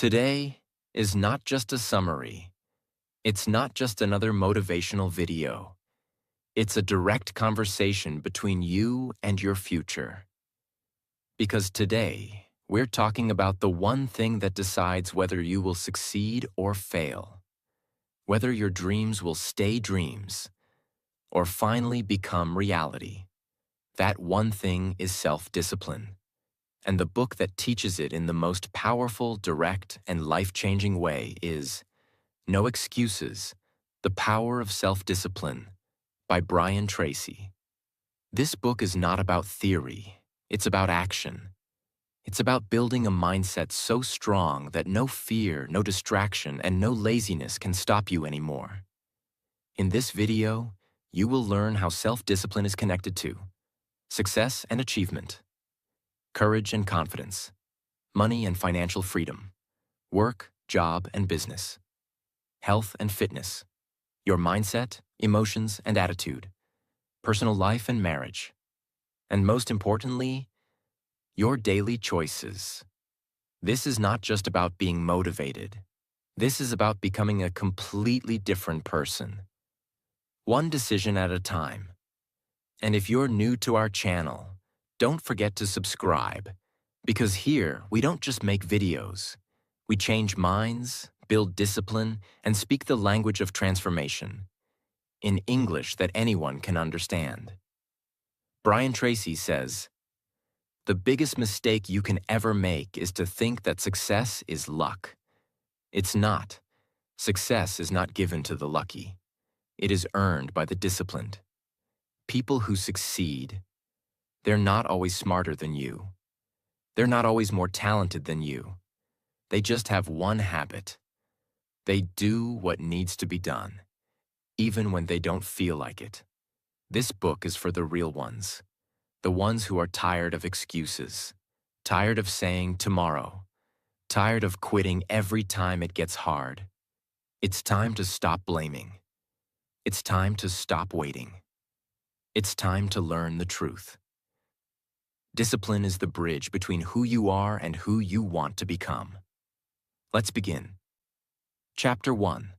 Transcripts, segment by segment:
Today is not just a summary. It's not just another motivational video. It's a direct conversation between you and your future. Because today, we're talking about the one thing that decides whether you will succeed or fail, whether your dreams will stay dreams or finally become reality. That one thing is self-discipline. And the book that teaches it in the most powerful, direct, and life-changing way is No Excuses: The Power of Self-Discipline by Brian Tracy. This book is not about theory, it's about action. It's about building a mindset so strong that no fear, no distraction, and no laziness can stop you anymore. In this video, you will learn how self-discipline is connected to success and achievement, courage and confidence, money and financial freedom, work, job, and business, health and fitness, your mindset, emotions, and attitude, personal life and marriage, and most importantly, your daily choices. This is not just about being motivated. This is about becoming a completely different person, one decision at a time. And if you're new to our channel, don't forget to subscribe, because here we don't just make videos. We change minds, build discipline, and speak the language of transformation in English that anyone can understand. Brian Tracy says, "The biggest mistake you can ever make is to think that success is luck. It's not. Success is not given to the lucky. It is earned by the disciplined. People who succeed, they're not always smarter than you. They're not always more talented than you. They just have one habit. They do what needs to be done, even when they don't feel like it." This book is for the real ones, the ones who are tired of excuses, tired of saying tomorrow, tired of quitting every time it gets hard. It's time to stop blaming. It's time to stop waiting. It's time to learn the truth. Discipline is the bridge between who you are and who you want to become. Let's begin. Chapter 1.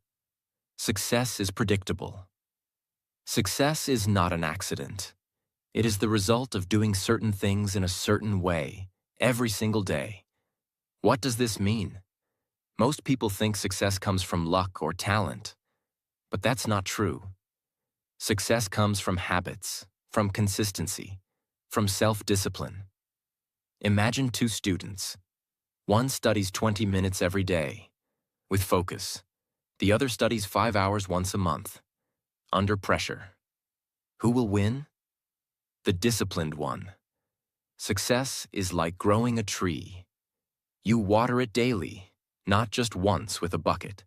Success is predictable. Success is not an accident. It is the result of doing certain things in a certain way, every single day. What does this mean? Most people think success comes from luck or talent, but that's not true. Success comes from habits, from consistency, from self-discipline. Imagine two students. One studies 20 minutes every day, with focus. The other studies 5 hours once a month, under pressure. Who will win? The disciplined one. Success is like growing a tree. You water it daily, not just once with a bucket.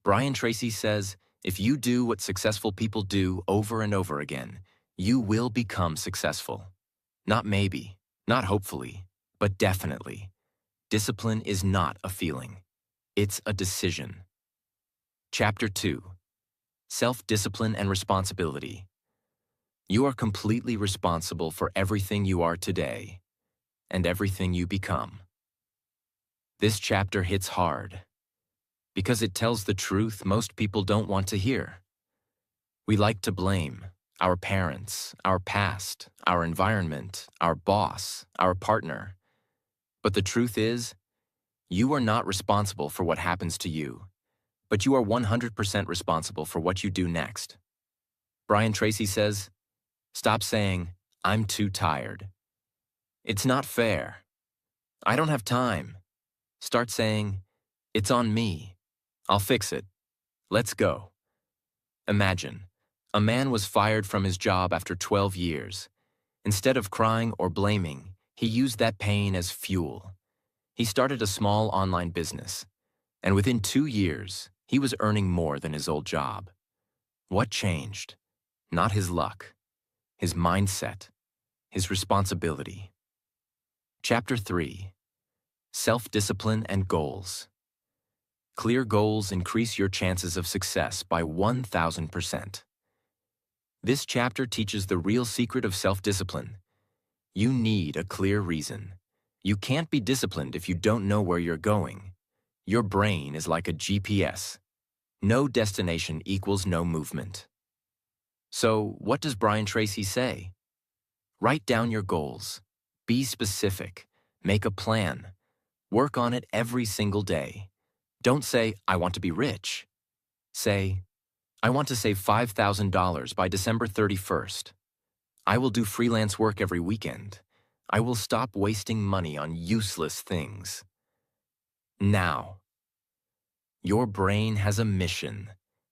Brian Tracy says, if you do what successful people do over and over again, you will become successful. Not maybe, not hopefully, but definitely. Discipline is not a feeling. It's a decision. Chapter 2. Self-discipline and responsibility. You are completely responsible for everything you are today and everything you become. This chapter hits hard because it tells the truth most people don't want to hear. We like to blame our parents, our past, our environment, our boss, our partner. But the truth is, you are not responsible for what happens to you, but you are 100% responsible for what you do next. Brian Tracy says, stop saying, "I'm too tired." "It's not fair." "I don't have time." Start saying, "It's on me. I'll fix it. Let's go." Imagine, a man was fired from his job after 12 years. Instead of crying or blaming, he used that pain as fuel. He started a small online business, and within 2 years, he was earning more than his old job. What changed? Not his luck, his mindset, his responsibility. Chapter 3. Self-discipline and goals. Clear goals increase your chances of success by 1,000%. This chapter teaches the real secret of self-discipline. You need a clear reason. You can't be disciplined if you don't know where you're going. Your brain is like a GPS. No destination equals no movement. So, what does Brian Tracy say? Write down your goals. Be specific. Make a plan. Work on it every single day. Don't say, I want to be rich. Say, I want to save $5,000 by December 31st. I will do freelance work every weekend. I will stop wasting money on useless things. Now, your brain has a mission,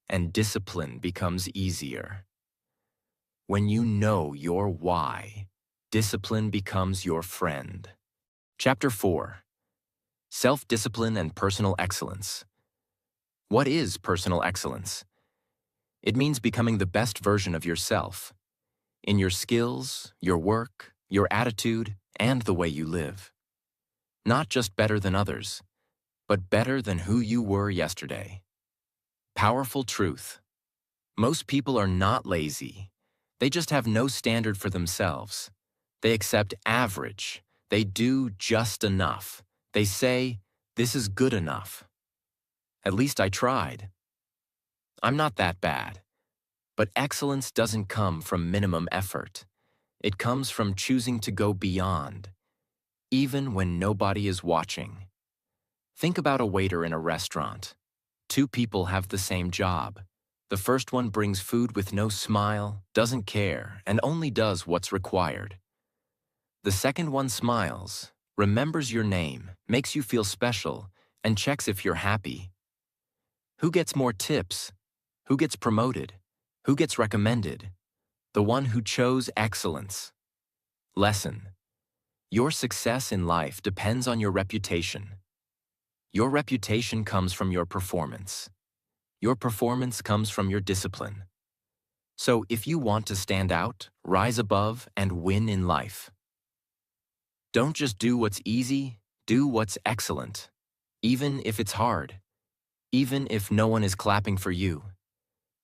and discipline becomes easier. When you know your why, discipline becomes your friend. Chapter 4. Self-discipline and personal excellence. What is personal excellence? It means becoming the best version of yourself, in your skills, your work, your attitude, and the way you live. Not just better than others, but better than who you were yesterday. Powerful truth. Most people are not lazy. They just have no standard for themselves. They accept average. They do just enough. They say, this is good enough. At least I tried. I'm not that bad. But excellence doesn't come from minimum effort. It comes from choosing to go beyond, even when nobody is watching. Think about a waiter in a restaurant. Two people have the same job. The first one brings food with no smile, doesn't care, and only does what's required. The second one smiles, remembers your name, makes you feel special, and checks if you're happy. Who gets more tips? Who gets promoted? Who gets recommended? The one who chose excellence. Lesson. Your success in life depends on your reputation. Your reputation comes from your performance. Your performance comes from your discipline. So if you want to stand out, rise above, and win in life, don't just do what's easy, do what's excellent. Even if it's hard. Even if no one is clapping for you.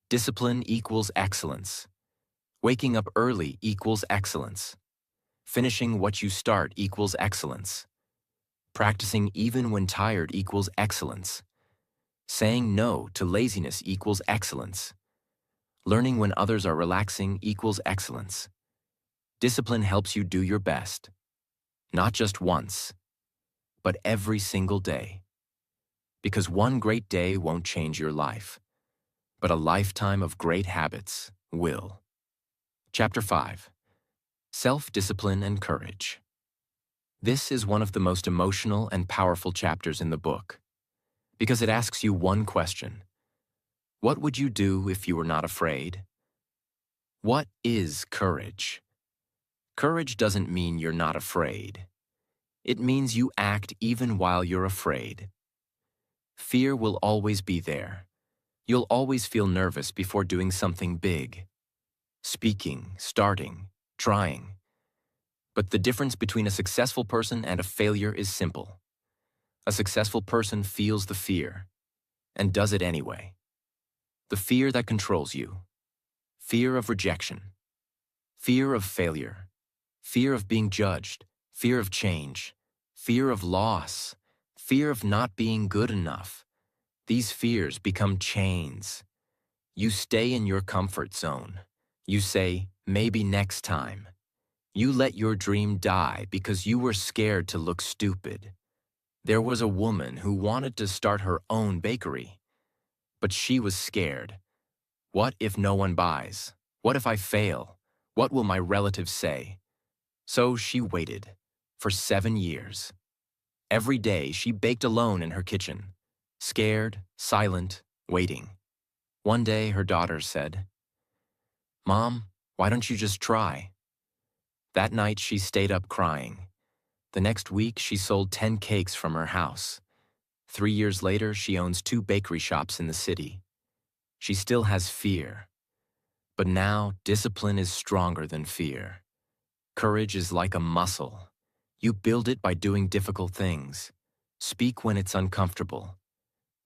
Discipline equals excellence. Waking up early equals excellence. Finishing what you start equals excellence. Practicing even when tired equals excellence. Saying no to laziness equals excellence. Learning when others are relaxing equals excellence. Discipline helps you do your best. Not just once, but every single day. Because one great day won't change your life, but a lifetime of great habits will. Chapter 5. Self-discipline and courage. This is one of the most emotional and powerful chapters in the book, because it asks you one question. What would you do if you were not afraid? What is courage? Courage doesn't mean you're not afraid. It means you act even while you're afraid. Fear will always be there. You'll always feel nervous before doing something big. Speaking, starting, trying. But the difference between a successful person and a failure is simple. A successful person feels the fear and does it anyway. The fear that controls you. Fear of rejection. Fear of failure. Fear of being judged. Fear of change. Fear of loss. Fear of not being good enough. These fears become chains. You stay in your comfort zone. You say, maybe next time. You let your dream die because you were scared to look stupid. There was a woman who wanted to start her own bakery, but she was scared. What if no one buys? What if I fail? What will my relatives say? So she waited for 7 years. Every day she baked alone in her kitchen, scared, silent, waiting. One day her daughter said, "Mom, why don't you just try?" That night she stayed up crying. The next week she sold 10 cakes from her house. 3 years later she owns 2 bakery shops in the city. She still has fear. But now discipline is stronger than fear. Courage is like a muscle. You build it by doing difficult things. Speak when it's uncomfortable.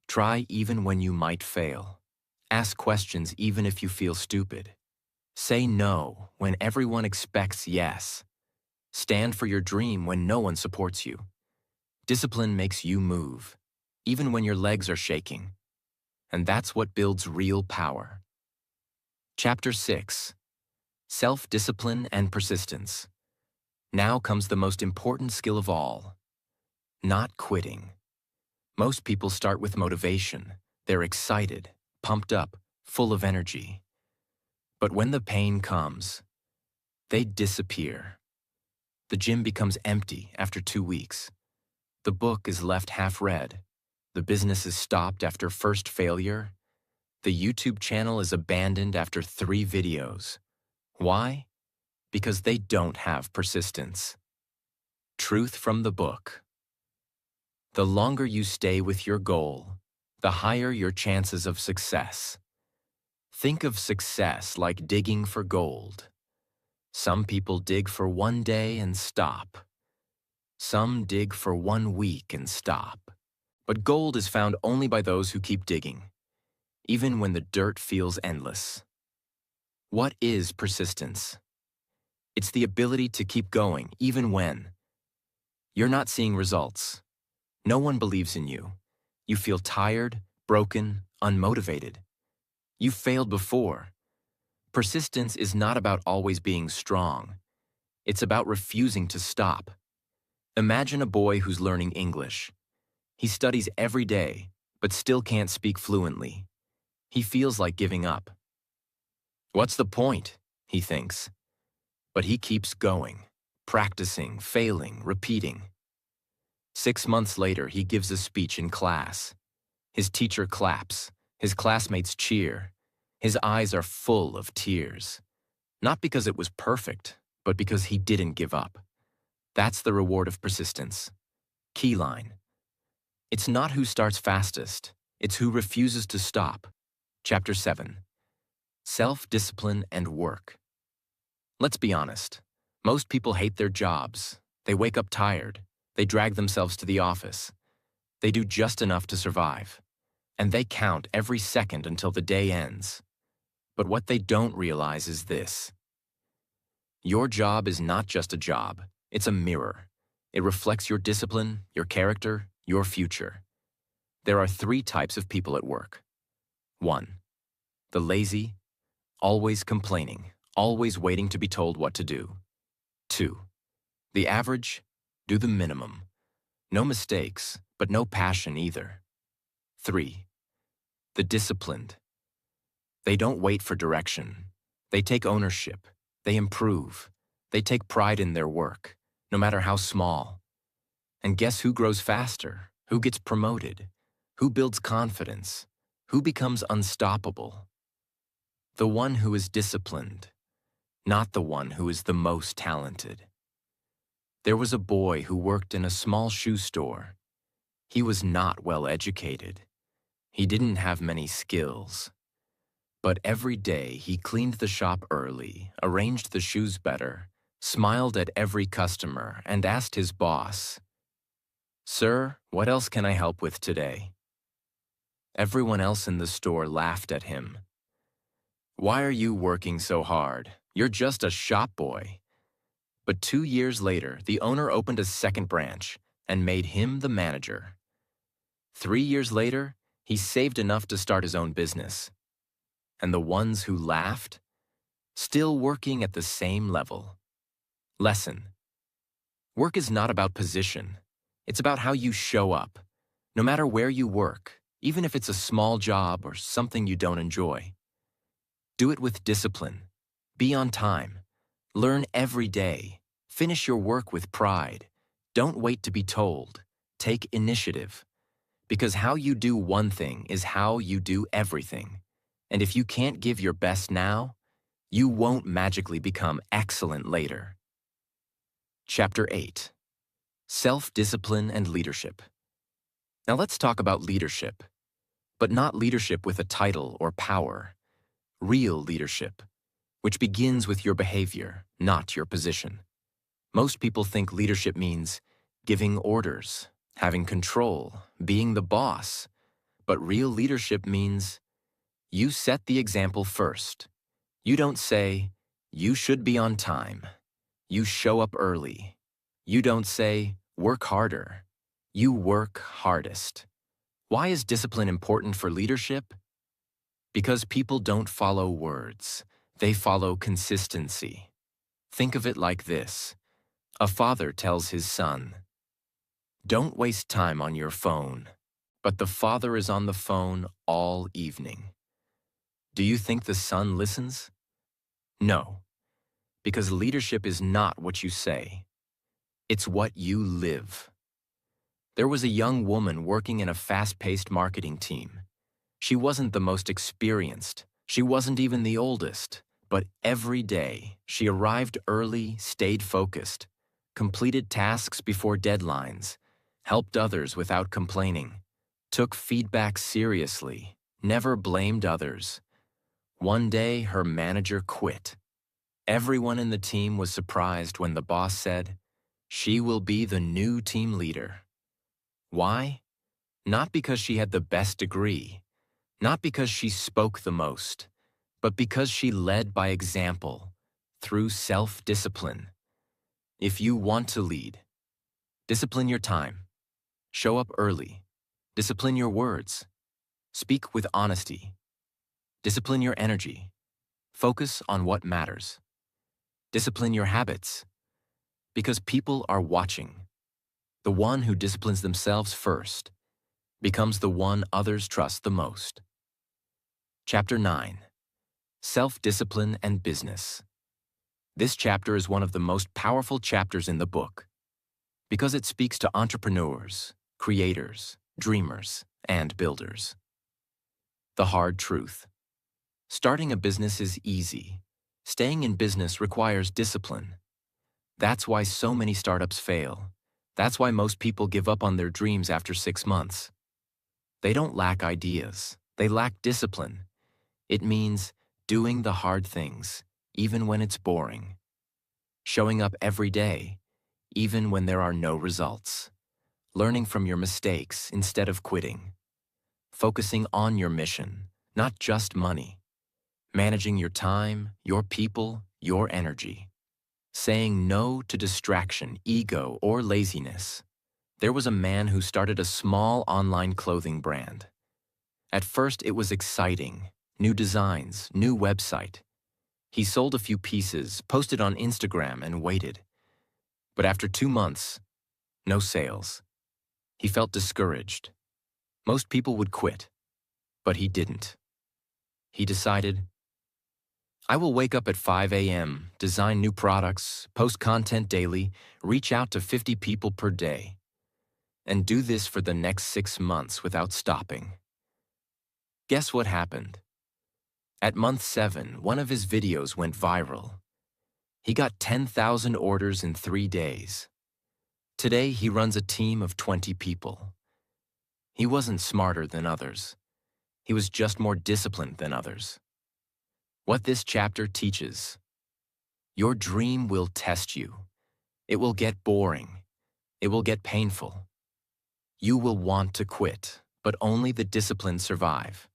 Try even when you might fail. Ask questions even if you feel stupid. Say no when everyone expects yes. Stand for your dream when no one supports you. Discipline makes you move. even when your legs are shaking. And that's what builds real power. Chapter 6. Self-discipline and persistence. Now comes the most important skill of all: not quitting. Most people start with motivation. They're excited, pumped up, full of energy. But when the pain comes, they disappear. The gym becomes empty after 2 weeks. The book is left half-read. The business is stopped after first failure. The YouTube channel is abandoned after 3 videos. Why? Because they don't have persistence. Truth from the book. The longer you stay with your goal, the higher your chances of success. Think of success like digging for gold. Some people dig for 1 day and stop. Some dig for 1 week and stop. But gold is found only by those who keep digging, even when the dirt feels endless. What is persistence? It's the ability to keep going even when you're not seeing results. No one believes in you. You feel tired, broken, unmotivated. You've failed before. Persistence is not about always being strong. It's about refusing to stop. Imagine a boy who's learning English. He studies every day, but still can't speak fluently. He feels like giving up. What's the point? He thinks. But he keeps going, practicing, failing, repeating. 6 months later, he gives a speech in class. His teacher claps. His classmates cheer. His eyes are full of tears. Not because it was perfect, but because he didn't give up. That's the reward of persistence. Keyline. It's not who starts fastest. It's who refuses to stop. Chapter 7. Self-discipline and work. Let's be honest. Most people hate their jobs. They wake up tired. They drag themselves to the office. They do just enough to survive. And they count every second until the day ends. But what they don't realize is this. Your job is not just a job. It's a mirror. It reflects your discipline, your character, your future. There are 3 types of people at work. 1. The lazy, always complaining, always waiting to be told what to do. 2. The average, do the minimum. No mistakes, but no passion either. 3. The disciplined. They don't wait for direction. They take ownership. They improve. They take pride in their work, no matter how small. And guess who grows faster? Who gets promoted? Who builds confidence? Who becomes unstoppable? The one who is disciplined, not the one who is the most talented. There was a boy who worked in a small shoe store. He was not well educated. He didn't have many skills. But every day he cleaned the shop early, arranged the shoes better, smiled at every customer, and asked his boss, "Sir, what else can I help with today?" Everyone else in the store laughed at him. "Why are you working so hard? You're just a shop boy." But 2 years later, the owner opened a second branch and made him the manager. 3 years later, he saved enough to start his own business. And the ones who laughed, still working at the same level. Lesson. Work is not about position. It's about how you show up, no matter where you work, even if it's a small job or something you don't enjoy. Do it with discipline. Be on time. Learn every day. Finish your work with pride. Don't wait to be told. Take initiative. Because how you do one thing is how you do everything. And if you can't give your best now, you won't magically become excellent later. Chapter 8. Self-discipline and leadership. Now let's talk about leadership, but not leadership with a title or power. Real leadership, which begins with your behavior, not your position. Most people think leadership means giving orders, having control, being the boss. But real leadership means you set the example first. You don't say, "You should be on time." You show up early. You don't say, "Work harder." You work hardest. Why is discipline important for leadership? Because people don't follow words, they follow consistency. Think of it like this. A father tells his son, "Don't waste time on your phone." But the father is on the phone all evening. Do you think the son listens? No, because leadership is not what you say. It's what you live. There was a young woman working in a fast-paced marketing team. She wasn't the most experienced. She wasn't even the oldest. But every day, she arrived early, stayed focused, completed tasks before deadlines, helped others without complaining, took feedback seriously, never blamed others. One day, her manager quit. Everyone in the team was surprised when the boss said, "She will be the new team leader." Why? Not because she had the best degree, not because she spoke the most, but because she led by example, through self-discipline. If you want to lead, discipline your time, show up early, discipline your words, speak with honesty, discipline your energy, focus on what matters, discipline your habits, because people are watching. The one who disciplines themselves first becomes the one others trust the most. Chapter 9. Self-Discipline and Business. This chapter is one of the most powerful chapters in the book because it speaks to entrepreneurs, creators, dreamers, and builders. The hard truth. Starting a business is easy. Staying in business requires discipline. That's why so many startups fail. That's why most people give up on their dreams after 6 months. They don't lack ideas. They lack discipline. It means doing the hard things, even when it's boring. Showing up every day, even when there are no results. Learning from your mistakes instead of quitting. Focusing on your mission, not just money. Managing your time, your people, your energy. Saying no to distraction, ego, or laziness. There was a man who started a small online clothing brand. At first, it was exciting. New designs, new website. He sold a few pieces, posted on Instagram, and waited. But after 2 months, no sales. He felt discouraged. Most people would quit, but he didn't. He decided, I will wake up at 5 a.m., design new products, post content daily, reach out to 50 people per day, and do this for the next 6 months without stopping. Guess what happened? At month 7, one of his videos went viral. He got 10,000 orders in 3 days. Today, he runs a team of 20 people. He wasn't smarter than others. He was just more disciplined than others. What this chapter teaches: your dream will test you. It will get boring. It will get painful. You will want to quit, but only the disciplined survive.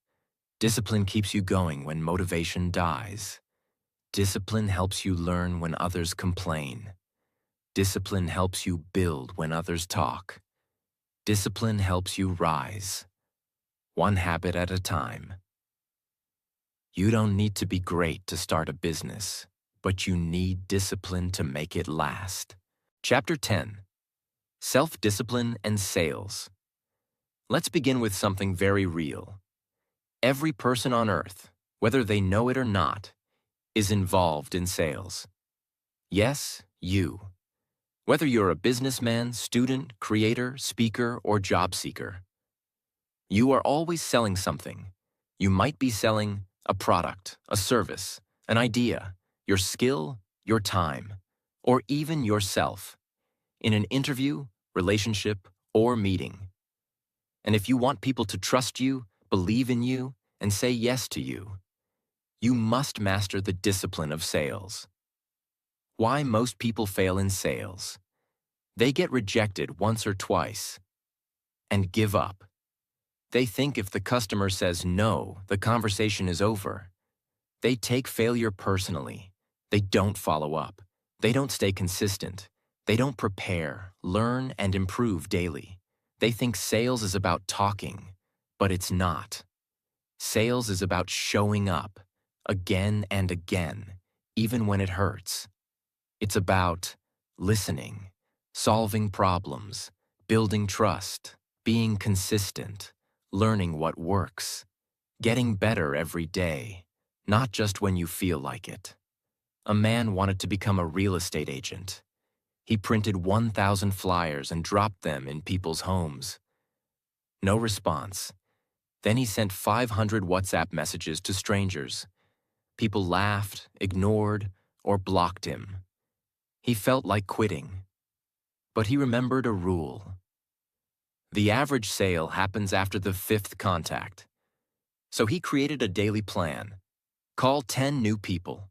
Discipline keeps you going when motivation dies. Discipline helps you learn when others complain. Discipline helps you build when others talk. Discipline helps you rise, one habit at a time. You don't need to be great to start a business, but you need discipline to make it last. Chapter 10. Self-Discipline and Sales. Let's begin with something very real. Every person on earth, whether they know it or not, is involved in sales. Yes, you. Whether you're a businessman, student, creator, speaker, or job seeker. You are always selling something. You might be selling a product, a service, an idea, your skill, your time, or even yourself, in an interview, relationship, or meeting. And if you want people to trust you, believe in you, and say yes to you, you must master the discipline of sales. Why most people fail in sales? They get rejected once or twice and give up. They think if the customer says no, the conversation is over. They take failure personally. They don't follow up. They don't stay consistent. They don't prepare, learn, and improve daily. They think sales is about talking, But it's not. Sales is about showing up again and again, even when it hurts. It's about listening, solving problems, building trust, being consistent, learning what works, getting better every day, not just when you feel like it. A man wanted to become a real estate agent. He printed 1,000 flyers and dropped them in people's homes. No response. Then he sent 500 WhatsApp messages to strangers. People laughed, ignored, or blocked him. He felt like quitting. But he remembered a rule. The average sale happens after the 5th contact. So he created a daily plan. Call 10 new people.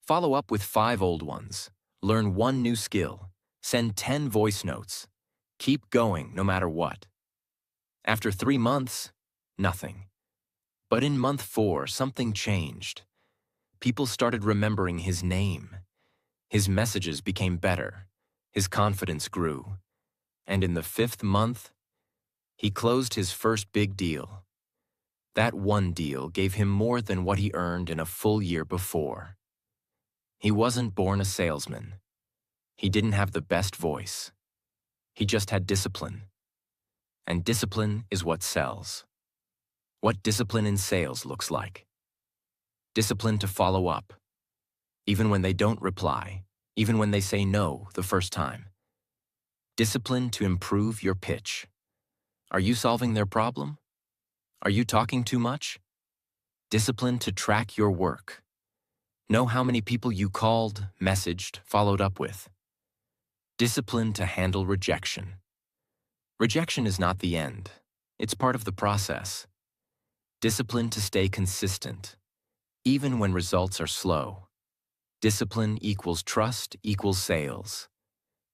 Follow up with 5 old ones. Learn 1 new skill. Send 10 voice notes. Keep going no matter what. After 3 months, nothing. But in month 4, something changed. People started remembering his name. His messages became better. His confidence grew. And in the 5th month, he closed his first big deal. That one deal gave him more than what he earned in a full year before. He wasn't born a salesman. He didn't have the best voice. He just had discipline. And discipline is what sells. What discipline in sales looks like. Discipline to follow up, even when they don't reply, even when they say no the first time. Discipline to improve your pitch. Are you solving their problem? Are you talking too much? Discipline to track your work. Know how many people you called, messaged, followed up with. Discipline to handle rejection. Rejection is not the end. It's part of the process. Discipline to stay consistent, even when results are slow. Discipline equals trust equals sales.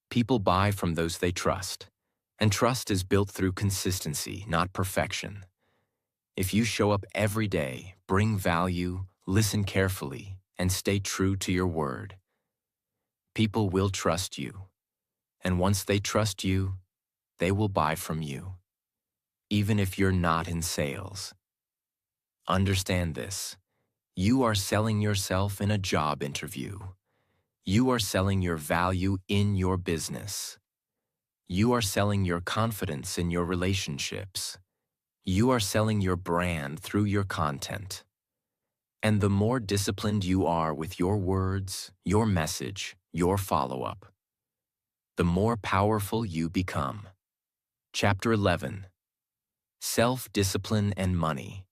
People buy from those they trust, and trust is built through consistency, not perfection. If you show up every day, bring value, listen carefully, and stay true to your word, people will trust you. And once they trust you, they will buy from you, even if you're not in sales. Understand this. You are selling yourself in a job interview. You are selling your value in your business. You are selling your confidence in your relationships. You are selling your brand through your content. And the more disciplined you are with your words, your message, your follow-up, the more powerful you become. Chapter 11. Self-discipline and money.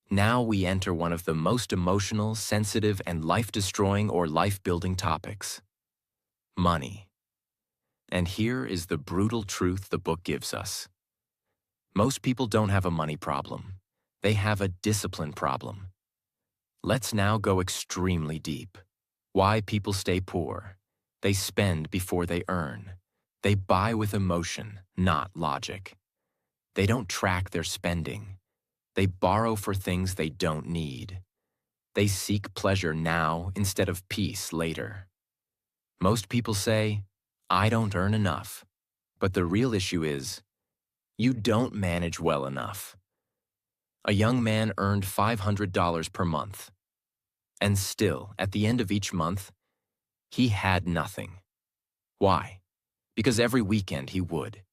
Now we enter one of the most emotional, sensitive, and life-destroying or life-building topics. Money. And here is the brutal truth the book gives us. Most people don't have a money problem. They have a discipline problem. Let's now go extremely deep. Why people stay poor. They spend before they earn. They buy with emotion, not logic. They don't track their spending. They borrow for things they don't need. They seek pleasure now instead of peace later. Most people say, I don't earn enough. But the real issue is, you don't manage well enough. A young man earned $500 per month. And still, at the end of each month, he had nothing. Why? Because every weekend he would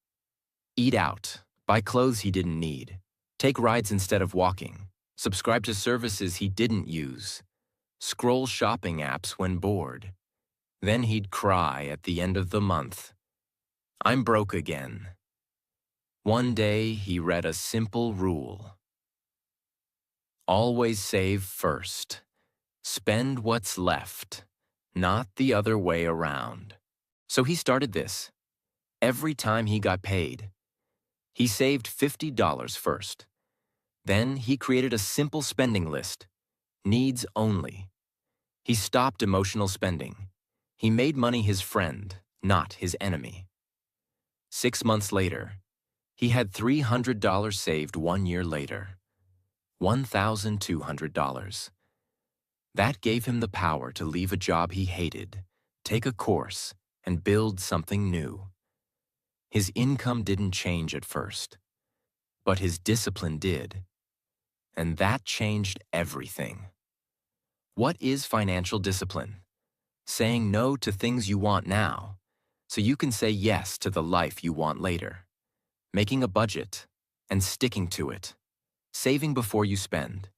eat out, buy clothes he didn't need, take rides instead of walking, subscribe to services he didn't use, scroll shopping apps when bored. Then he'd cry at the end of the month, I'm broke again. One day he read a simple rule. Always save first. Spend what's left, not the other way around. So he started this. Every time he got paid, he saved $50 first. Then he created a simple spending list, needs only. He stopped emotional spending. He made money his friend, not his enemy. 6 months later, he had $300 saved 1 year later. $1,200. That gave him the power to leave a job he hated, take a course, and build something new. His income didn't change at first, but his discipline did. And that changed everything. What is financial discipline? Saying no to things you want now, so you can say yes to the life you want later. Making a budget and sticking to it. Saving before you spend.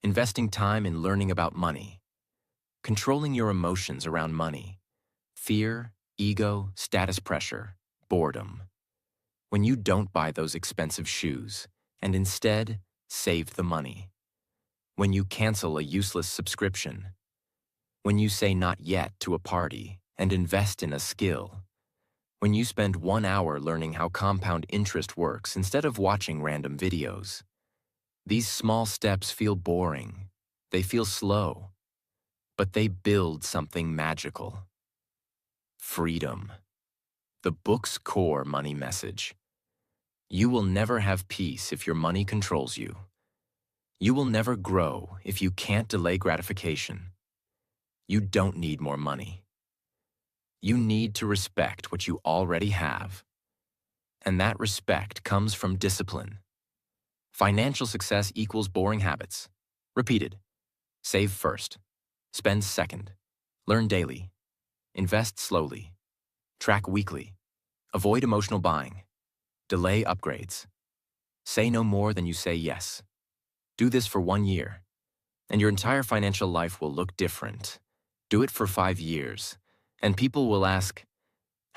Investing time in learning about money. Controlling your emotions around money. Fear, ego, status pressure, boredom. When you don't buy those expensive shoes and instead save the money. When you cancel a useless subscription. When you say not yet to a party and invest in a skill. When you spend 1 hour learning how compound interest works instead of watching random videos. These small steps feel boring. They feel slow. But they build something magical. Freedom. The book's core money message. You will never have peace if your money controls you. You will never grow if you can't delay gratification. You don't need more money. You need to respect what you already have. And that respect comes from discipline. Financial success equals boring habits. Repeated. Save first. Spend second. Learn daily. Invest slowly. Track weekly. Avoid emotional buying. Delay upgrades. Say no more than you say yes. Do this for 1 year, and your entire financial life will look different. Do it for 5 years, and people will ask,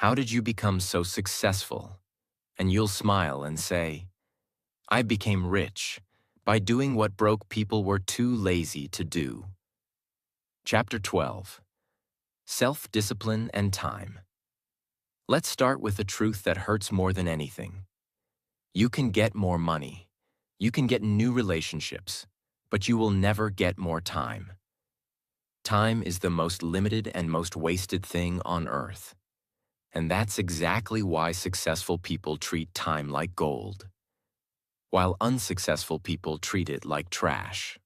"How did you become so successful?" And you'll smile and say, "I became rich by doing what broke people were too lazy to do." Chapter 12. Self-discipline and time. Let's start with the truth that hurts more than anything. You can get more money. You can get new relationships, but you will never get more time. Time is the most limited and most wasted thing on earth. And that's exactly why successful people treat time like gold, while unsuccessful people treat it like trash.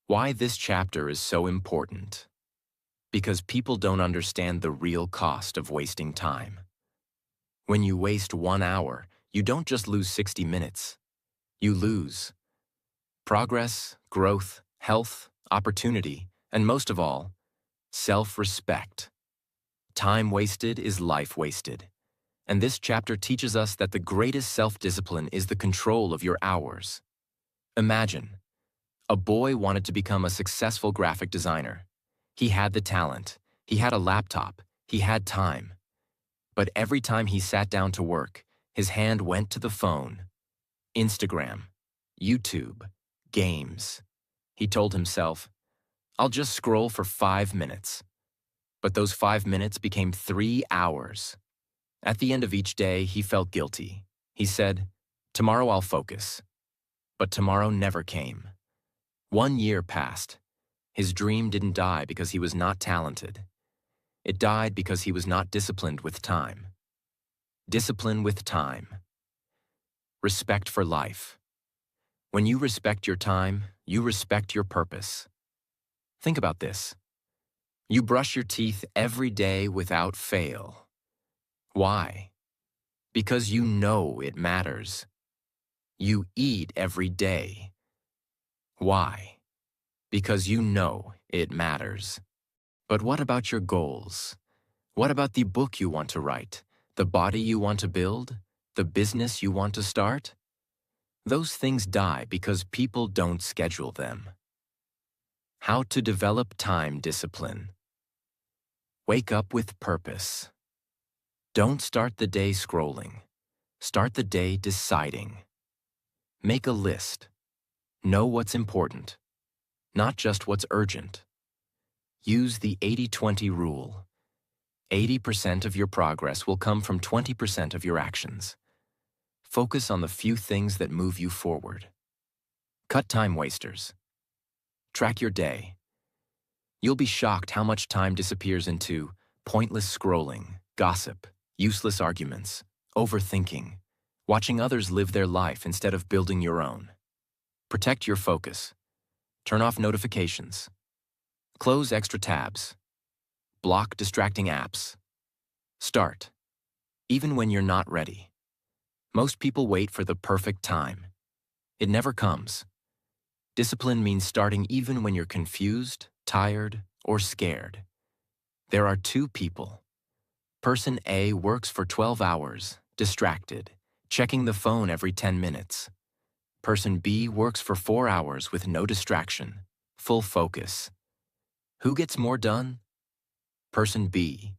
Why this chapter is so important? Because people don't understand the real cost of wasting time. When you waste 1 hour, you don't just lose 60 minutes. You lose progress, growth, health, opportunity, and most of all, self-respect. Time wasted is life wasted. And this chapter teaches us that the greatest self-discipline is the control of your hours. Imagine, a boy wanted to become a successful graphic designer. He had the talent, he had a laptop, he had time. But every time he sat down to work, his hand went to the phone. Instagram, YouTube, games. He told himself, "I'll just scroll for 5 minutes." But those 5 minutes became 3 hours. At the end of each day, he felt guilty. He said, "Tomorrow I'll focus." But tomorrow never came. 1 year passed. His dream didn't die because he was not talented. It died because he was not disciplined with time. Discipline with time. Respect for life. When you respect your time, you respect your purpose. Think about this. You brush your teeth every day without fail. Why? Because you know it matters. You eat every day. Why? Because you know it matters. But what about your goals? What about the book you want to write, the body you want to build, the business you want to start? Those things die because people don't schedule them. How to develop time discipline. Wake up with purpose. Don't start the day scrolling. Start the day deciding. Make a list. Know what's important, not just what's urgent. Use the 80-20 rule. 80% of your progress will come from 20% of your actions. Focus on the few things that move you forward. Cut time wasters. Track your day. You'll be shocked how much time disappears into pointless scrolling, gossip, useless arguments, overthinking, watching others live their life instead of building your own. Protect your focus. Turn off notifications. Close extra tabs. Block distracting apps. Start, even when you're not ready. Most people wait for the perfect time. It never comes. Discipline means starting even when you're confused, tired, or scared. There are two people. Person A works for 12 hours, distracted, checking the phone every 10 minutes. Person B works for 4 hours with no distraction, full focus. Who gets more done? Person B,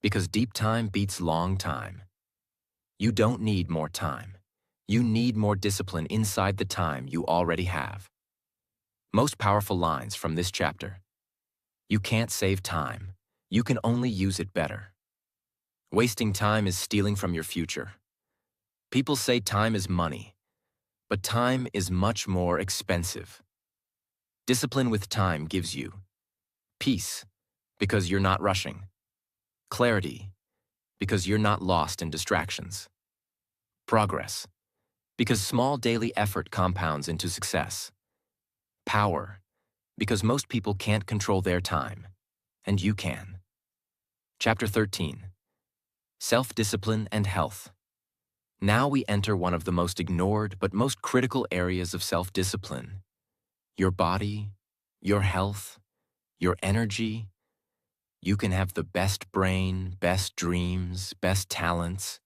because deep time beats long time. You don't need more time. You need more discipline inside the time you already have. Most powerful lines from this chapter. You can't save time. You can only use it better. Wasting time is stealing from your future. People say time is money, but time is much more expensive. Discipline with time gives you peace, because you're not rushing. Clarity, because you're not lost in distractions. Progress, because small daily effort compounds into success. Power, because most people can't control their time, and you can. Chapter 13. Self-discipline and health. Now we enter one of the most ignored but most critical areas of self-discipline. Your body, your health, your energy. You can have the best brain, best dreams, best talents.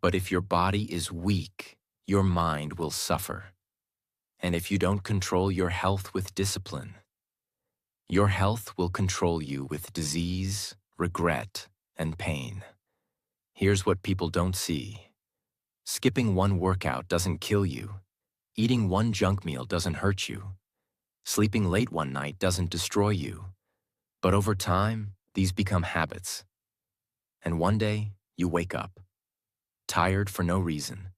But if your body is weak, your mind will suffer. And if you don't control your health with discipline, your health will control you with disease, regret, and pain. Here's what people don't see. Skipping one workout doesn't kill you. Eating one junk meal doesn't hurt you. Sleeping late one night doesn't destroy you. But over time, these become habits. And one day, you wake up, tired for no reason,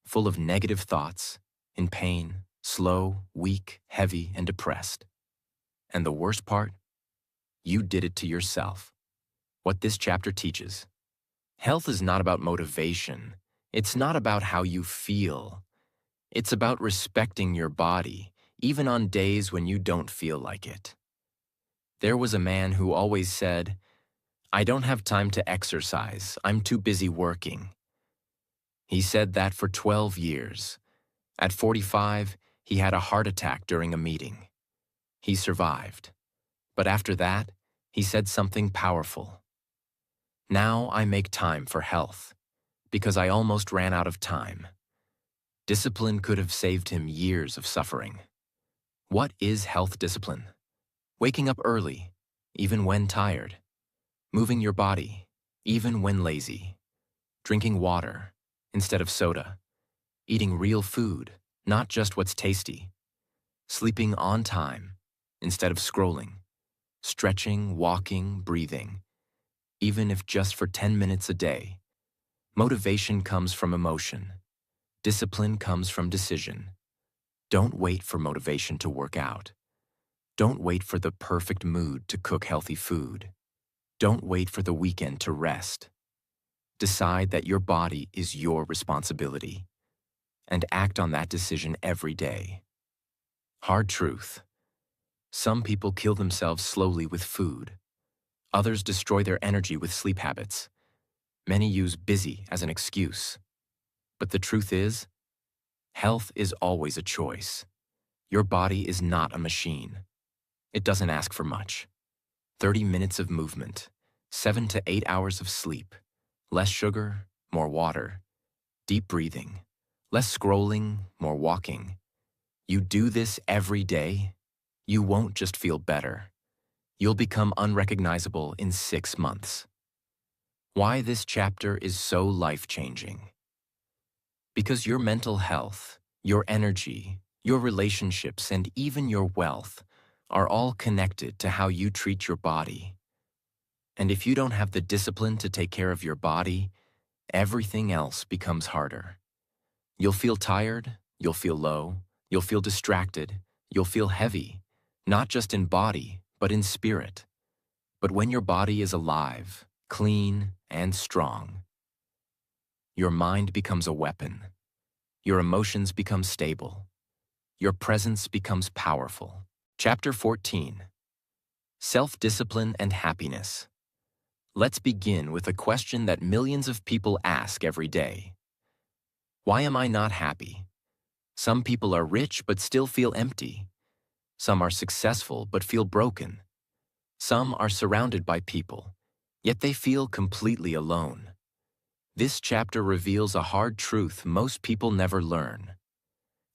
full of negative thoughts, in pain, slow, weak, heavy, and depressed. And the worst part? You did it to yourself. What this chapter teaches. Health is not about motivation. It's not about how you feel. It's about respecting your body, even on days when you don't feel like it. There was a man who always said, "I don't have time to exercise. I'm too busy working." He said that for 12 years. At 45, he had a heart attack during a meeting. He survived. But after that, he said something powerful. "Now I make time for health, because I almost ran out of time." Discipline could have saved him years of suffering. What is health discipline? Waking up early, even when tired. Moving your body, even when lazy. Drinking water instead of soda. Eating real food, not just what's tasty. Sleeping on time instead of scrolling. Stretching, walking, breathing. Even if just for 10 minutes a day. Motivation comes from emotion. Discipline comes from decision. Don't wait for motivation to work out. Don't wait for the perfect mood to cook healthy food. Don't wait for the weekend to rest. Decide that your body is your responsibility, and act on that decision every day. Hard truth. Some people kill themselves slowly with food. Others destroy their energy with sleep habits. Many use busy as an excuse. But the truth is, health is always a choice. Your body is not a machine. It doesn't ask for much. 30 minutes of movement, 7 to 8 hours of sleep, less sugar, more water, deep breathing, less scrolling, more walking. You do this every day, you won't just feel better. You'll become unrecognizable in 6 months. Why this chapter is so life-changing? Because your mental health, your energy, your relationships, and even your wealth are all connected to how you treat your body. And if you don't have the discipline to take care of your body, everything else becomes harder. You'll feel tired, you'll feel low, you'll feel distracted, you'll feel heavy, not just in body, but in spirit. But when your body is alive, clean, and strong, your mind becomes a weapon. Your emotions become stable. Your presence becomes powerful. Chapter 14. Self-discipline and happiness. Let's begin with a question that millions of people ask every day. Why am I not happy? Some people are rich but still feel empty. Some are successful but feel broken. Some are surrounded by people, yet they feel completely alone. This chapter reveals a hard truth most people never learn.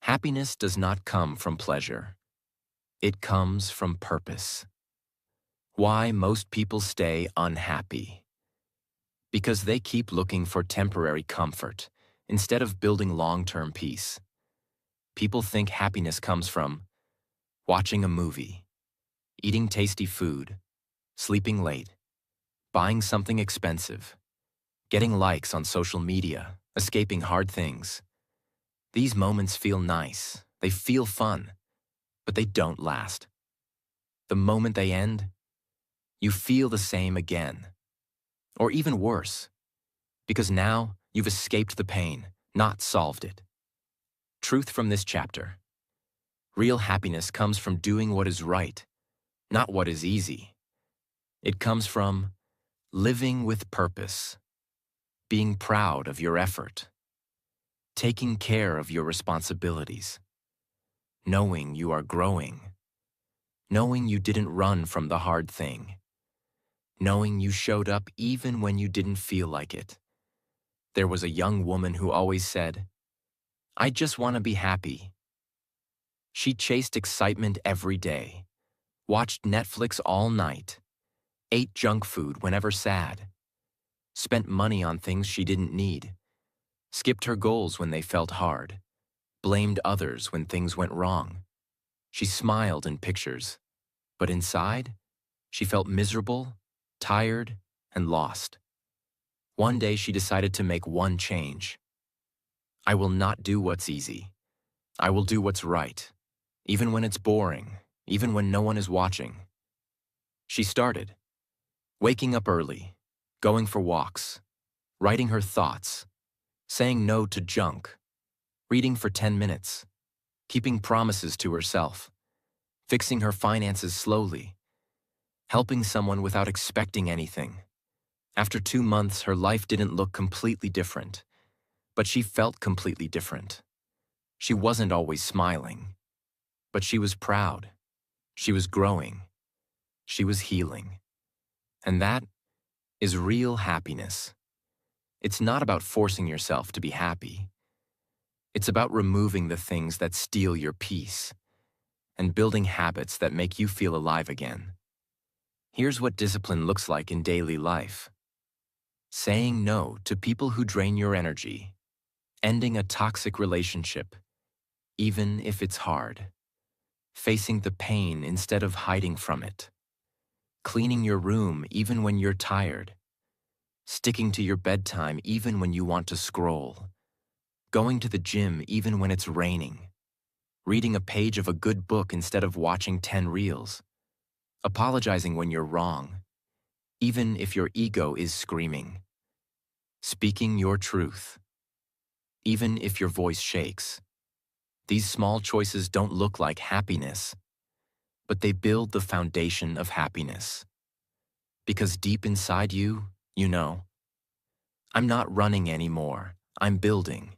Happiness does not come from pleasure. It comes from purpose. Why most people stay unhappy? Because they keep looking for temporary comfort instead of building long-term peace. People think happiness comes from watching a movie, eating tasty food, sleeping late, buying something expensive, getting likes on social media, escaping hard things. These moments feel nice, they feel fun, but they don't last. The moment they end, you feel the same again. Or even worse, because now you've escaped the pain, not solved it. Truth from this chapter. Real happiness comes from doing what is right, not what is easy. It comes from living with purpose, being proud of your effort, taking care of your responsibilities, knowing you are growing, knowing you didn't run from the hard thing, knowing you showed up even when you didn't feel like it. There was a young woman who always said, "I just want to be happy." She chased excitement every day, watched Netflix all night, ate junk food whenever sad, spent money on things she didn't need, skipped her goals when they felt hard, blamed others when things went wrong. She smiled in pictures, but inside, she felt miserable, tired, and lost. One day she decided to make one change. I will not do what's easy. I will do what's right, even when it's boring, even when no one is watching. She started, waking up early, going for walks, writing her thoughts, saying no to junk, reading for 10 minutes, keeping promises to herself, fixing her finances slowly, helping someone without expecting anything. After 2 months, her life didn't look completely different, but she felt completely different. She wasn't always smiling, but she was proud. She was growing. She was healing. And that is real happiness. It's not about forcing yourself to be happy. It's about removing the things that steal your peace and building habits that make you feel alive again. Here's what discipline looks like in daily life. Saying no to people who drain your energy. Ending a toxic relationship, even if it's hard. Facing the pain instead of hiding from it. Cleaning your room even when you're tired. Sticking to your bedtime even when you want to scroll. Going to the gym even when it's raining. Reading a page of a good book instead of watching 10 reels. Apologizing when you're wrong, even if your ego is screaming. Speaking your truth, even if your voice shakes. These small choices don't look like happiness, but they build the foundation of happiness. Because deep inside you, you know, I'm not running anymore, I'm building.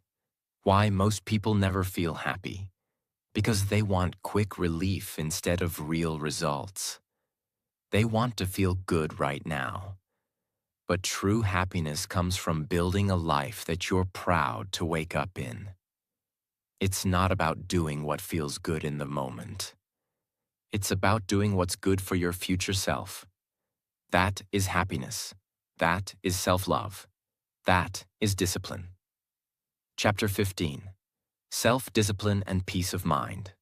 Why most people never feel happy? Because they want quick relief instead of real results. They want to feel good right now. But true happiness comes from building a life that you're proud to wake up in. It's not about doing what feels good in the moment. It's about doing what's good for your future self. That is happiness. That is self-love. That is discipline. Chapter 15. Self-discipline and peace of mind.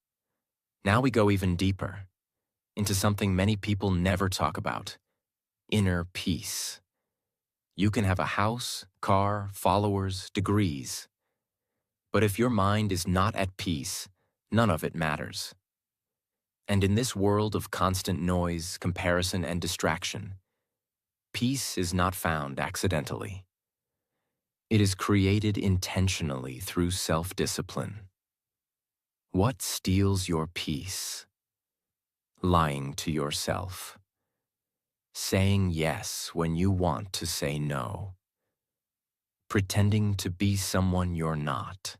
Now we go even deeper, into something many people never talk about: inner peace. You can have a house, car, followers, degrees. But if your mind is not at peace, none of it matters. And in this world of constant noise, comparison, and distraction, peace is not found accidentally. It is created intentionally through self-discipline. What steals your peace? Lying to yourself. Saying yes when you want to say no. pretending to be someone you're not,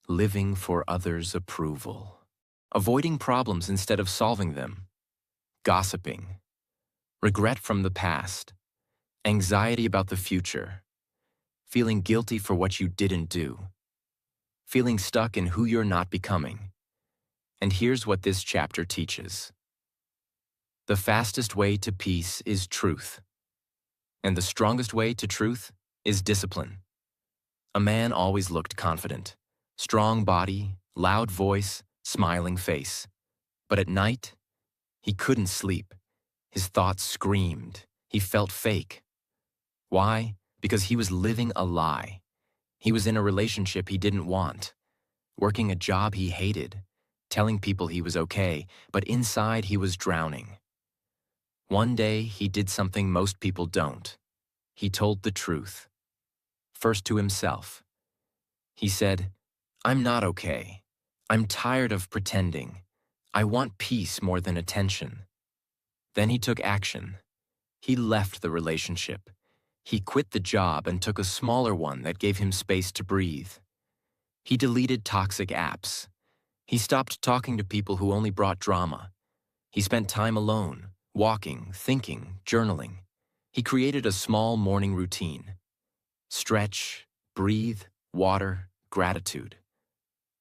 living for others' approval, avoiding problems instead of solving them, gossiping, regret from the past, anxiety about the future, feeling guilty for what you didn't do, feeling stuck in who you're not becoming. And here's what this chapter teaches. The fastest way to peace is truth, and the strongest way to truth is discipline. A man always looked confident, strong body, loud voice, smiling face. But at night, he couldn't sleep. His thoughts screamed. He felt fake. Why? Because he was living a lie. He was in a relationship he didn't want, working a job he hated, telling people he was okay, but inside he was drowning. One day, he did something most people don't. He told the truth. First to himself. He said, "I'm not okay. I'm tired of pretending. I want peace more than attention." Then he took action. He left the relationship. He quit the job and took a smaller one that gave him space to breathe. He deleted toxic apps. He stopped talking to people who only brought drama. He spent time alone, walking, thinking, journaling. He created a small morning routine. Stretch, breathe, water, gratitude.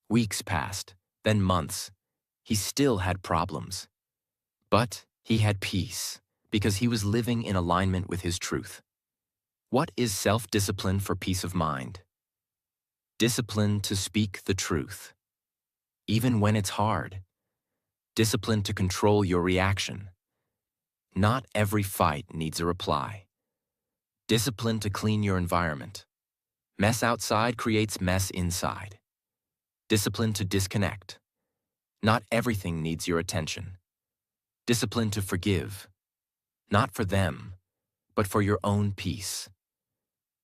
Weeks passed, then months. He still had problems. But he had peace because he was living in alignment with his truth. What is self-discipline for peace of mind? Discipline to speak the truth, even when it's hard. Discipline to control your reaction. Not every fight needs a reply. Discipline to clean your environment. Mess outside creates mess inside. Discipline to disconnect. Not everything needs your attention. Discipline to forgive. Not for them, but for your own peace.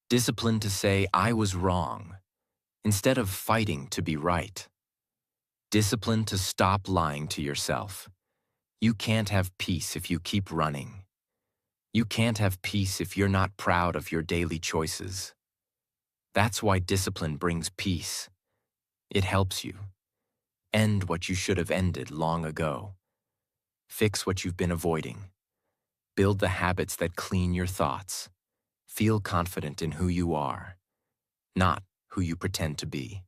Discipline to say, "I was wrong," instead of fighting to be right. Discipline to stop lying to yourself. You can't have peace if you keep running. You can't have peace if you're not proud of your daily choices. That's why discipline brings peace. It helps you end what you should have ended long ago. Fix what you've been avoiding. Build the habits that clean your thoughts. Feel confident in who you are, not who you pretend to be.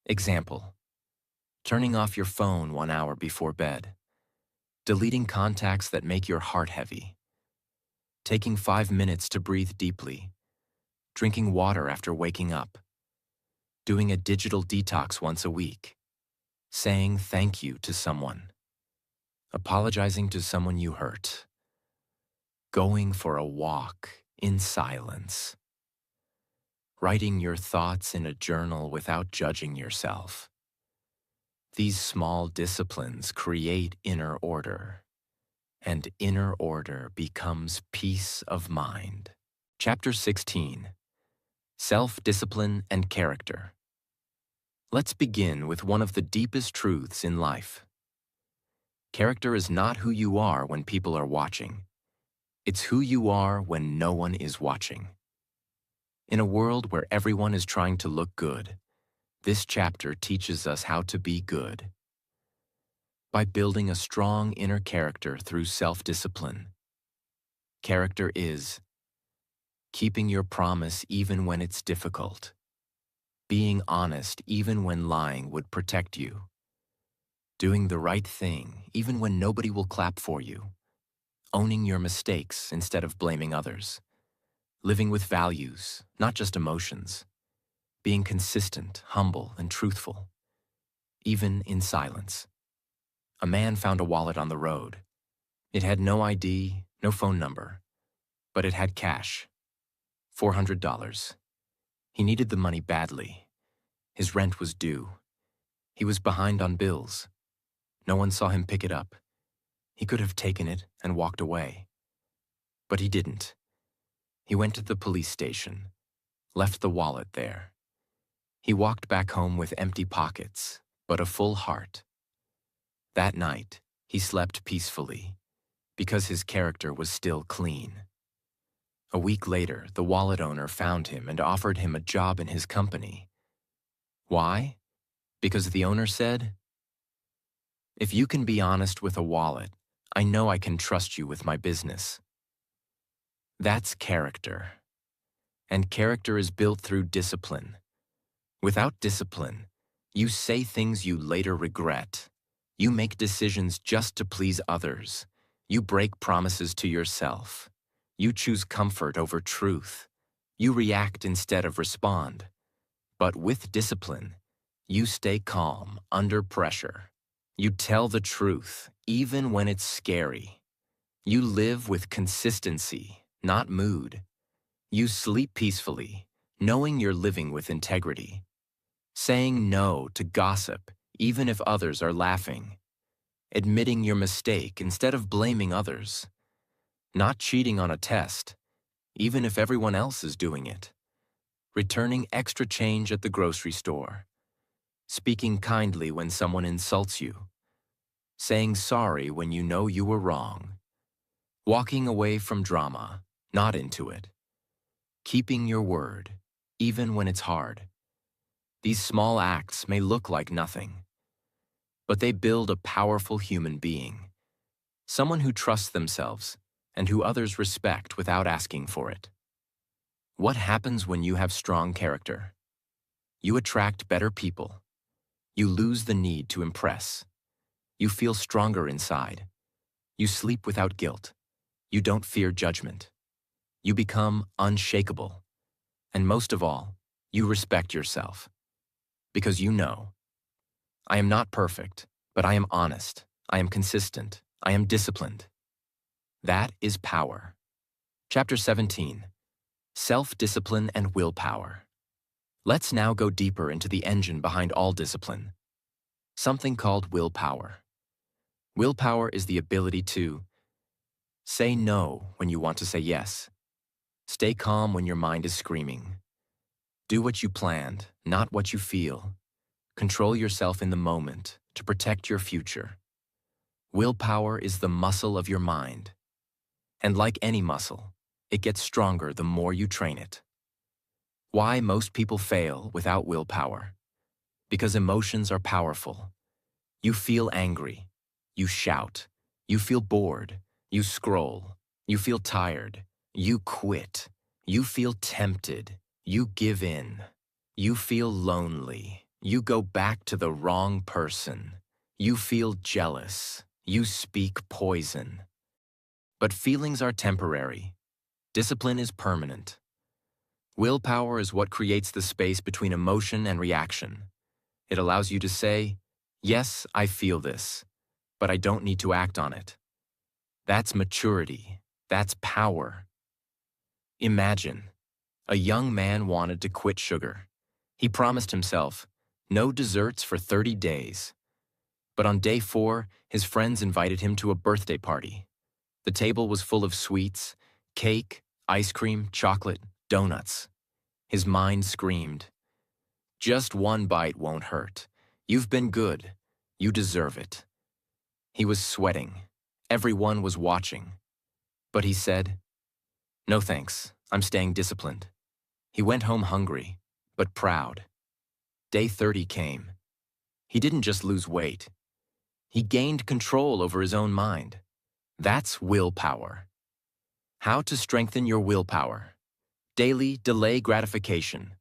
Example: turning off your phone 1 hour before bed. Deleting contacts that make your heart heavy. Taking 5 minutes to breathe deeply. Drinking water after waking up. Doing a digital detox once a week. Saying thank you to someone. Apologizing to someone you hurt. Going for a walk in silence. Writing your thoughts in a journal without judging yourself. These small disciplines create inner order, and inner order becomes peace of mind. Chapter 16. Self-discipline and character. Let's begin with one of the deepest truths in life. Character is not who you are when people are watching. It's who you are when no one is watching. In a world where everyone is trying to look good, this chapter teaches us how to be good. By building a strong inner character through self-discipline. Character is keeping your promise even when it's difficult, being honest even when lying would protect you, doing the right thing even when nobody will clap for you, owning your mistakes instead of blaming others, living with values, not just emotions, being consistent, humble, and truthful, even in silence. A man found a wallet on the road. It had no ID, no phone number, but it had cash, $400. He needed the money badly. His rent was due. He was behind on bills. No one saw him pick it up. He could have taken it and walked away. But he didn't. He went to the police station, left the wallet there. He walked back home with empty pockets, but a full heart. That night, he slept peacefully, because his character was still clean. A week later, the wallet owner found him and offered him a job in his company. Why? Because the owner said, "If you can be honest with a wallet, I know I can trust you with my business." That's character. And character is built through discipline. Without discipline, you say things you later regret. You make decisions just to please others. You break promises to yourself. You choose comfort over truth. You react instead of respond. But with discipline, you stay calm under pressure. You tell the truth, even when it's scary. You live with consistency, not mood. You sleep peacefully, knowing you're living with integrity. Saying no to gossip, even if others are laughing. Admitting your mistake instead of blaming others. Not cheating on a test, even if everyone else is doing it. Returning extra change at the grocery store. Speaking kindly when someone insults you. Saying sorry when you know you were wrong. Walking away from drama, not into it. Keeping your word, even when it's hard. These small acts may look like nothing, but they build a powerful human being. Someone who trusts themselves and who others respect without asking for it. What happens when you have strong character? You attract better people. You lose the need to impress. You feel stronger inside. You sleep without guilt. You don't fear judgment. You become unshakable. And most of all, you respect yourself. Because you know, I am not perfect, but I am honest. I am consistent. I am disciplined. That is power. Chapter 17. Self-discipline and willpower. Let's now go deeper into the engine behind all discipline. Something called willpower. Willpower is the ability to say no when you want to say yes. Stay calm when your mind is screaming. Do what you planned, not what you feel. Control yourself in the moment to protect your future. Willpower is the muscle of your mind. And like any muscle, it gets stronger the more you train it. Why most people fail without willpower? Because emotions are powerful. You feel angry. You shout. You feel bored. You scroll. You feel tired. You quit. You feel tempted. You give in. You feel lonely. You go back to the wrong person. You feel jealous. You speak poison. But feelings are temporary. Discipline is permanent. Willpower is what creates the space between emotion and reaction. It allows you to say, yes, I feel this, but I don't need to act on it. That's maturity. That's power. Imagine, a young man wanted to quit sugar. He promised himself, no desserts for 30 days. But on day 4, his friends invited him to a birthday party. The table was full of sweets, cake, ice cream, chocolate, donuts. His mind screamed, just one bite won't hurt. You've been good. You deserve it. He was sweating. Everyone was watching. But he said, no thanks, I'm staying disciplined. He went home hungry, but proud. Day 30 came. He didn't just lose weight. He gained control over his own mind. That's willpower. How to strengthen your willpower. Daily delay gratification.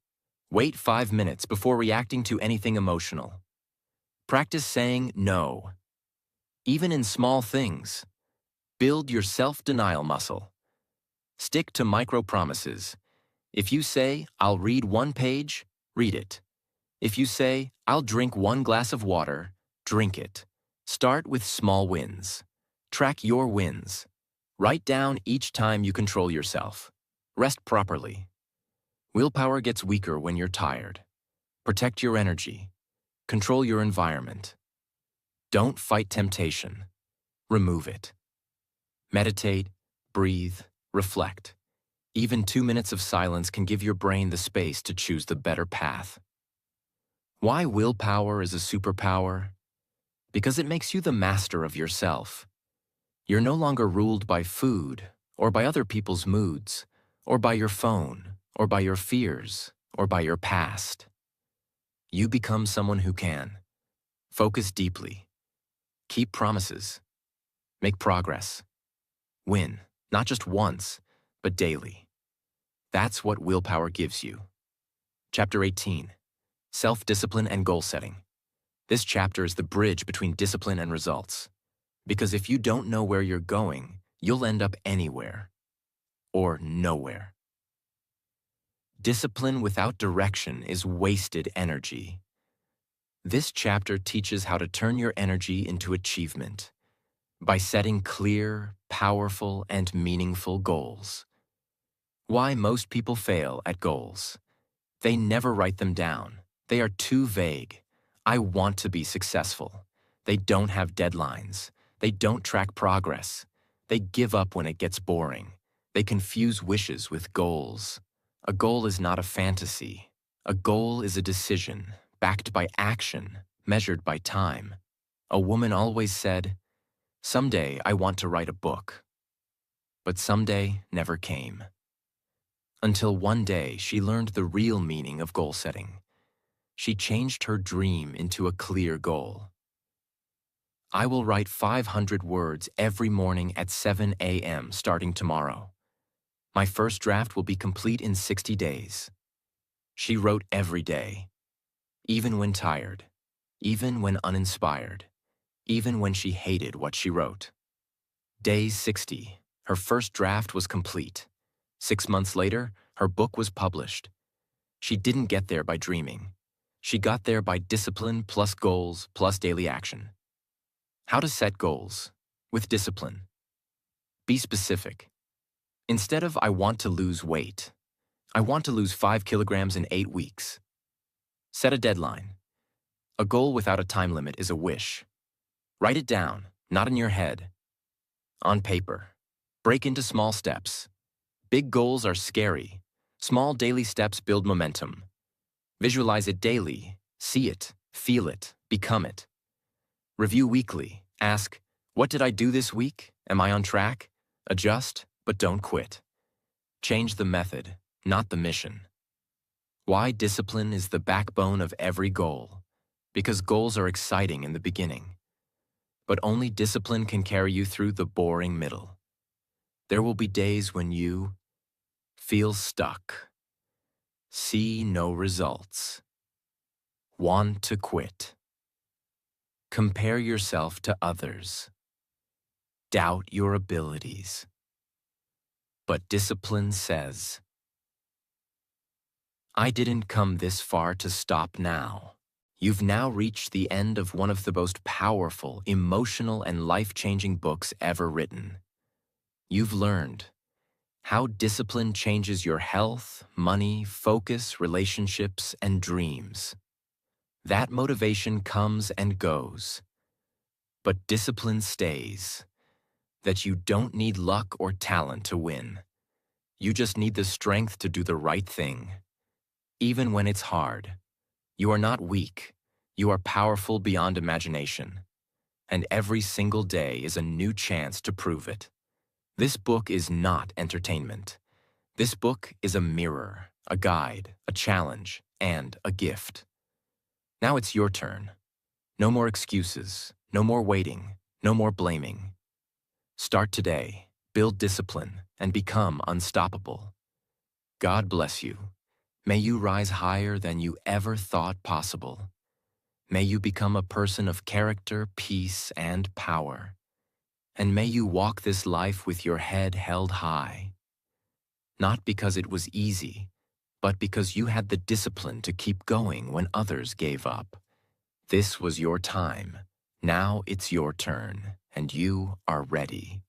Wait 5 minutes before reacting to anything emotional. Practice saying no. Even in small things. Build your self-denial muscle. Stick to micro-promises. If you say, I'll read 1 page, read it. If you say, I'll drink 1 glass of water, drink it. Start with small wins. Track your wins. Write down each time you control yourself. Rest properly. Willpower gets weaker when you're tired. Protect your energy. Control your environment. Don't fight temptation. Remove it. Meditate, breathe, reflect. Even 2 minutes of silence can give your brain the space to choose the better path. Why willpower is a superpower? Because it makes you the master of yourself. You're no longer ruled by food or by other people's moods or by your phone, or by your fears, or by your past. You become someone who can. Focus deeply. Keep promises. Make progress. Win, not just once, but daily. That's what willpower gives you. Chapter 18, Self-Discipline and Goal Setting. This chapter is the bridge between discipline and results. Because if you don't know where you're going, you'll end up anywhere or nowhere. Discipline without direction is wasted energy. This chapter teaches how to turn your energy into achievement by setting clear, powerful, and meaningful goals. Why most people fail at goals. They never write them down. They are too vague. I want to be successful. They don't have deadlines. They don't track progress. They give up when it gets boring. They confuse wishes with goals. A goal is not a fantasy. A goal is a decision, backed by action, measured by time. A woman always said, "Someday I want to write a book." But someday never came. Until one day she learned the real meaning of goal setting. She changed her dream into a clear goal. I will write 500 words every morning at 7 a.m. starting tomorrow. My first draft will be complete in 60 days. She wrote every day, even when tired, even when uninspired, even when she hated what she wrote. Day 60, her first draft was complete. 6 months later, her book was published. She didn't get there by dreaming. She got there by discipline plus goals plus daily action. How to set goals with discipline. Be specific. Instead of "I want to lose weight," "I want to lose 5 kilograms in 8 weeks." Set a deadline. A goal without a time limit is a wish. Write it down, not in your head. On paper. Break into small steps. Big goals are scary. Small daily steps build momentum. Visualize it daily. See it, feel it, become it. Review weekly. Ask, what did I do this week? Am I on track? Adjust, but don't quit. Change the method, not the mission. Why discipline is the backbone of every goal. Because goals are exciting in the beginning. But only discipline can carry you through the boring middle. There will be days when you feel stuck, see no results, want to quit, compare yourself to others, doubt your abilities. But discipline says, I didn't come this far to stop now. You've now reached the end of one of the most powerful, emotional, and life-changing books ever written. You've learned how discipline changes your health, money, focus, relationships, and dreams. That motivation comes and goes, but discipline stays. That you don't need luck or talent to win. You just need the strength to do the right thing. Even when it's hard, you are not weak. You are powerful beyond imagination. And every single day is a new chance to prove it. This book is not entertainment. This book is a mirror, a guide, a challenge, and a gift. Now it's your turn. No more excuses, no more waiting, no more blaming. Start today, build discipline, and become unstoppable. God bless you. May you rise higher than you ever thought possible. May you become a person of character, peace, and power. And may you walk this life with your head held high. Not because it was easy, but because you had the discipline to keep going when others gave up. This was your time. Now it's your turn, and you are ready.